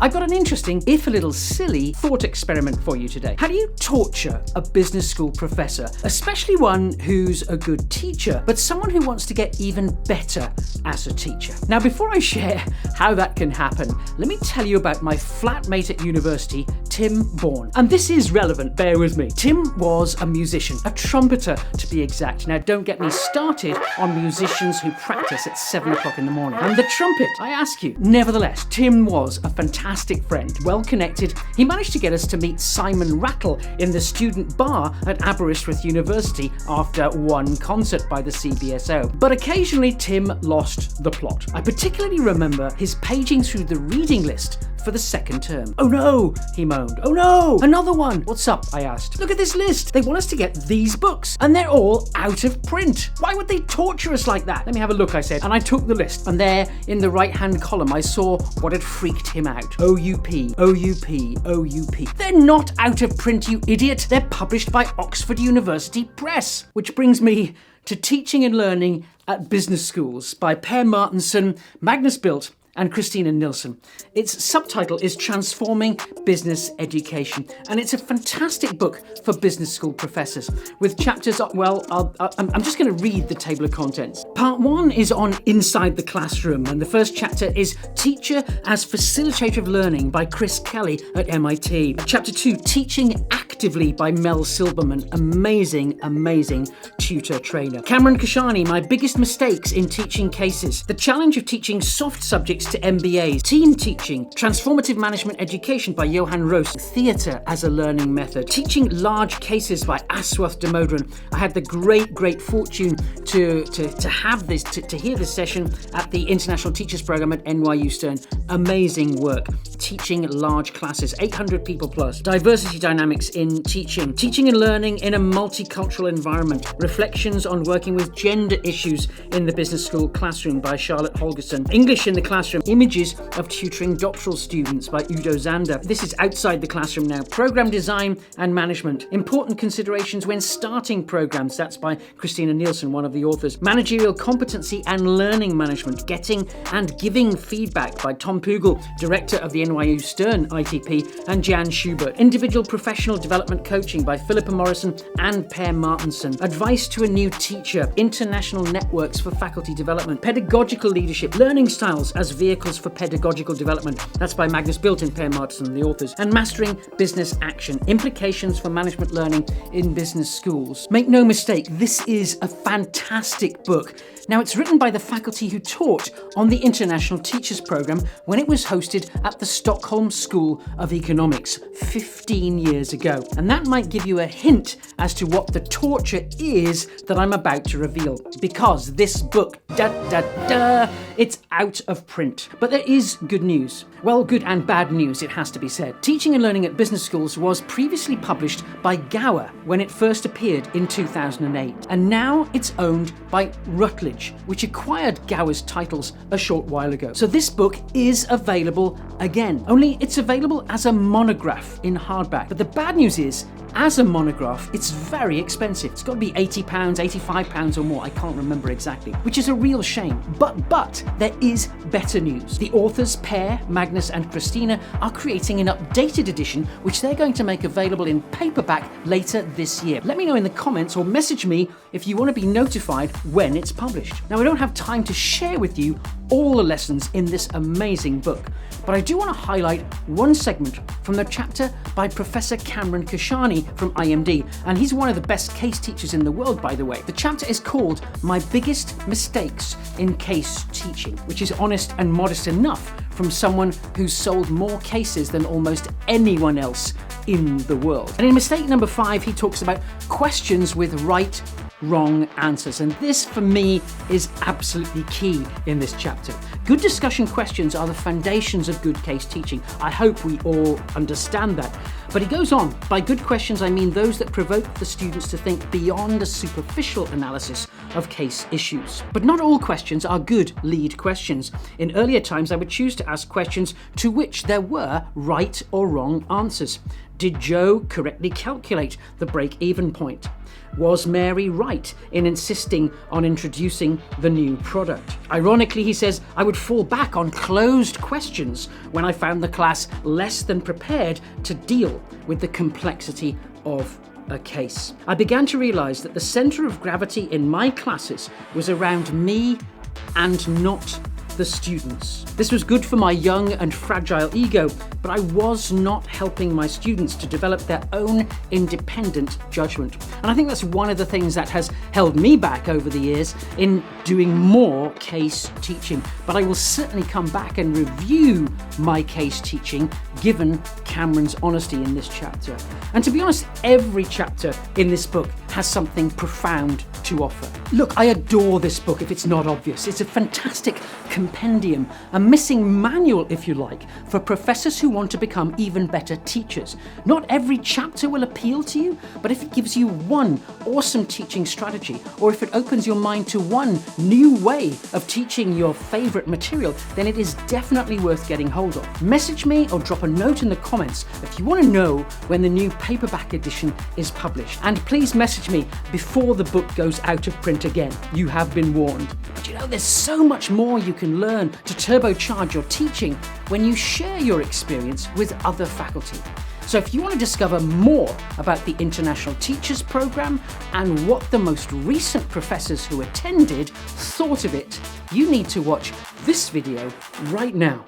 I've got an interesting, if a little silly, thought experiment for you today. How do you torture a business school professor, especially one who's a good teacher, but someone who wants to get even better as a teacher? Now, before I share how that can happen, let me tell you about my flatmate at university, Tim Bourne. And this is relevant, bear with me. Tim was a musician, a trumpeter to be exact. Now, don't get me started on musicians who practice at 7 o'clock in the morning. And the trumpet, I ask you. Nevertheless, Tim was a fantastic friend, well connected. He managed to get us to meet Simon Rattle in the student bar at Aberystwyth University after one concert by the CBSO. But occasionally, Tim lost the plot. I particularly remember his paging through the reading list for the second term. "Oh no," he moaned. "Oh no, another one." "What's up?" I asked. "Look at this list. They want us to get these books, and they're all out of print. Why would they torture us like that?" "Let me have a look," I said, and I took the list, and there in the right-hand column I saw what had freaked him out. OUP, OUP, OUP. They're not out of print, you idiot. They're published by Oxford University Press. Which brings me to Teaching and Learning at Business Schools by Per Martinson, Magnus Bildt, and Christina Nilsson. Its subtitle is Transforming Business Education, and it's a fantastic book for business school professors with chapters, I'm just going to read the table of contents. Part 1 is on Inside the Classroom, and the first chapter is Teacher as Facilitator of Learning by Chris Kelly at MIT. Chapter 2, Teaching Actively by Mel Silberman, amazing tutor trainer. Cameron Kashani, My Biggest Mistakes in Teaching Cases, the challenge of teaching soft subjects to MBAs, team teaching, transformative management education by Johan Roos, theatre as a learning method, teaching large cases by Aswath Damodran. I had the great fortune to have this, to hear this session at the International Teachers Program at NYU Stern. Amazing work. Teaching large classes, 800 people plus. Diversity dynamics in teaching. Teaching and learning in a multicultural environment. Reflections on working with gender issues in the business school classroom by Charlotte Holgerson. English in the classroom. Images of tutoring doctoral students by Udo Zander. This is outside the classroom now. Program design and management. Important considerations when starting programs. That's by Christina Nilsson, one of the authors. Managerial competency and learning management. Getting and giving feedback by Tom Pugel, director of the NYU Stern ITP, and Jan Schubert. Individual professional development coaching by Philippa Morrison and Per Martinson. Advice to a new teacher. International networks for faculty development. Pedagogical leadership. Learning styles as vehicles for pedagogical development. That's by Magnus Bildt and Per Martinson, the authors. And Mastering Business Action. Implications for management learning in business schools. Make no mistake, this is a fantastic book. Now, it's written by the faculty who taught on the International Teachers Program when it was hosted at the Stockholm School of Economics 15 years ago. And that might give you a hint as to what the torture is that I'm about to reveal. Because this book, it's out of print. But there is good news. Well, good and bad news, it has to be said. Teaching and Learning at Business Schools was previously published by Gower when it first appeared in 2008. And now it's owned by Routledge, which acquired Gower's titles a short while ago. So this book is available again, only it's available as a monograph in hardback. But the bad news is, as a monograph, it's very expensive. It's got to be £80, £85 or more. I can't remember exactly, which is a real shame. But there is better news. The authors, Per, Magnus and Christina, are creating an updated edition, which they're going to make available in paperback later this year. Let me know in the comments or message me if you want to be notified when it's published. Now, I don't have time to share with you all the lessons in this amazing book, but I do want to highlight one segment from the chapter by Professor Cameron Kashani from IMD, and he's one of the best case teachers in the world, by the way. The chapter is called My Biggest Mistakes in Case Teaching, which is honest and modest enough from someone who's sold more cases than almost anyone else in the world. And in mistake number 5, he talks about questions with right, wrong answers. And this, for me, is absolutely key in this chapter. Good discussion questions are the foundations of good case teaching. I hope we all understand that. But he goes on, by good questions I mean those that provoke the students to think beyond a superficial analysis of case issues. But not all questions are good lead questions. In earlier times I would choose to ask questions to which there were right or wrong answers. Did Joe correctly calculate the break-even point? Was Mary right in insisting on introducing the new product? Ironically, he says, I would fall back on closed questions when I found the class less than prepared to deal with the complexity of a case. I began to realize that the center of gravity in my classes was around me and not the students. This was good for my young and fragile ego, but I was not helping my students to develop their own independent judgment. And I think that's one of the things that has held me back over the years in doing more case teaching. But I will certainly come back and review my case teaching given Cameron's honesty in this chapter. And to be honest, every chapter in this book has something profound to offer. Look, I adore this book if it's not obvious. It's a fantastic compendium, a missing manual, if you like, for professors who want to become even better teachers. Not every chapter will appeal to you, but if it gives you one awesome teaching strategy, or if it opens your mind to one new way of teaching your favorite material, then it is definitely worth getting hold of. Message me or drop a note in the comments if you want to know when the new paperback edition is published. And please message me before the book goes out of print again. You have been warned. But you know, there's so much more you can learn to turbocharge your teaching when you share your experience with other faculty. So if you want to discover more about the International Teachers Programme and what the most recent professors who attended thought of it, you need to watch this video right now.